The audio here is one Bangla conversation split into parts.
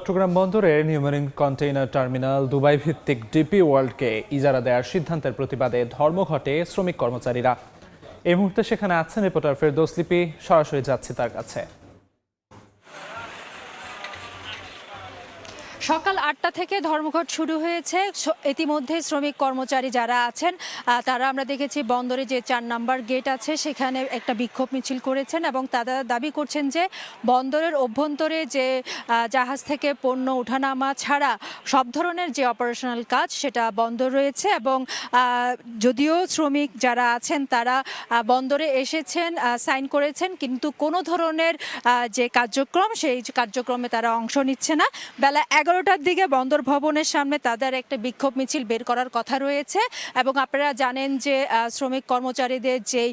চট্টগ্রাম বন্দরের new marine container terminal Dubai ভিত্তিক ডিপি ওয়ার্ল্ডকে ইজারা দেওয়ার সিদ্ধান্তের প্রতিবাদে ধর্মঘটে শ্রমিক কর্মচারীরা। এই মুহূর্তে সেখানে আছেন রিপোর্টার ফেরদৌস লিপি, সরাসরি যাচ্ছি তার কাছে। সকাল ৮টা থেকে ধর্মঘট শুরু হয়েছে। ইতিমধ্যে শ্রমিক কর্মচারী যারা আছেন তারা আমরা দেখেছি বন্দরে যে ৪ নম্বর গেট আছে সেখানে একটা বিক্ষোভ মিছিল করেছেন এবং তারা দাবি করছেন যে বন্দরের অভ্যন্তরে যে জাহাজ থেকে পণ্য ওঠানামা ছাড়া সব ধরনের যে অপারেশনাল কাজ সেটা বন্ধ রয়েছে এবং যদিও শ্রমিক যারা আছেন তারা বন্দরে এসেছেন, সাইন করেছেন, কিন্তু কোনো ধরনের যে কার্যক্রম সেই কার্যক্রমে তারা অংশ নিচ্ছে না। বেলা 11টার দিকে বন্দর ভবনের সামনে তাদের একটা বিক্ষোভ মিছিল বের করার কথা রয়েছে এবং আপনারা জানেন যে শ্রমিক কর্মচারীদের যেই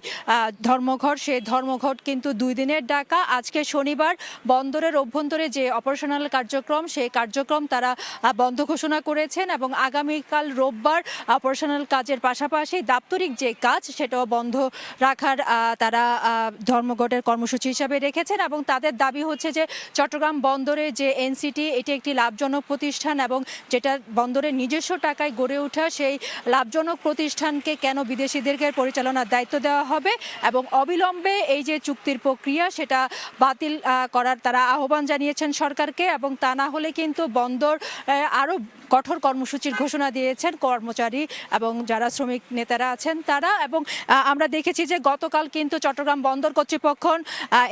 ধর্মঘট, সেই ধর্মঘট কিন্তু 2 দিনের ডাকা। আজকে শনিবার বন্দরের অভ্যন্তরে যে অপারেশনাল কার্যক্রম সেই কার্যক্রম তারা বন্ধ ঘোষণা করেছেন এবং আগামীকাল রোববার অপারেশনাল কাজের পাশাপাশি দাপ্তরিক যে কাজ সেটাও বন্ধ রাখার তারা ধর্মঘটের কর্মসূচি হিসাবে রেখেছেন এবং তাদের দাবি হচ্ছে যে চট্টগ্রাম বন্দরে যে এনসিটি এটি একটি লাভজনক প্রতিষ্ঠান এবং যেটা বন্দরের নিজস্ব টাকায় গড়ে ওঠা সেই লাভজনক প্রতিষ্ঠানকে কেন বিদেশিদেরকে পরিচালনার দায়িত্ব দেওয়া হবে এবং অবিলম্বে এই যে চুক্তির প্রক্রিয়া সেটা বাতিল করার তারা আহ্বান জানিয়েছেন সরকারকে এবং তা না হলে কিন্তু বন্দর আরও কঠোর কর্মসূচির ঘোষণা দিয়েছেন কর্মচারী এবং যারা শ্রমিক নেতারা আছেন তারা। এবং আমরা দেখেছি যে গতকাল কিন্তু চট্টগ্রাম বন্দর কর্তৃপক্ষ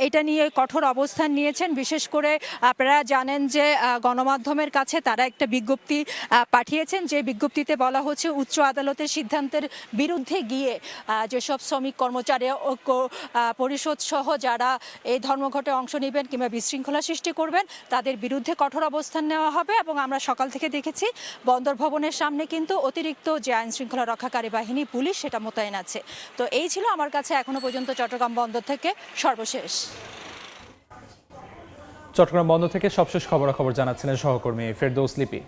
এটা নিয়ে কঠোর অবস্থান নিয়েছেন। বিশেষ করে আপনারা জানেন যে গণমাধ্যমের কাছে তারা একটা বিজ্ঞপ্তি পাঠিয়েছেন, যে বিজ্ঞপ্তিতে বলা হচ্ছে উচ্চ আদালতের সিদ্ধান্তের বিরুদ্ধে গিয়ে যেসব শ্রমিক কর্মচারী ঐক্য পরিষদ সহ যারা এই ধর্মঘটে অংশ নেবেন কিংবা বিশৃঙ্খলা সৃষ্টি করবেন তাদের বিরুদ্ধে কঠোর অবস্থান নেওয়া হবে। এবং আমরা সকাল থেকে দেখেছি বন্দর ভবনের সামনে কিন্তু অতিরিক্ত যে আইন শৃঙ্খলা রক্ষাকারী বাহিনী পুলিশ সেটা মোতায়েন আছে। তো এই ছিল আমার কাছে এখনো পর্যন্ত চট্টগ্রাম বন্দর থেকে সর্বশেষ। চট্টগ্রাম বন্দর থেকে সবশেষ খবরাখবর জানাচ্ছিলেন সহকর্মী ফেরদৌস লিপি।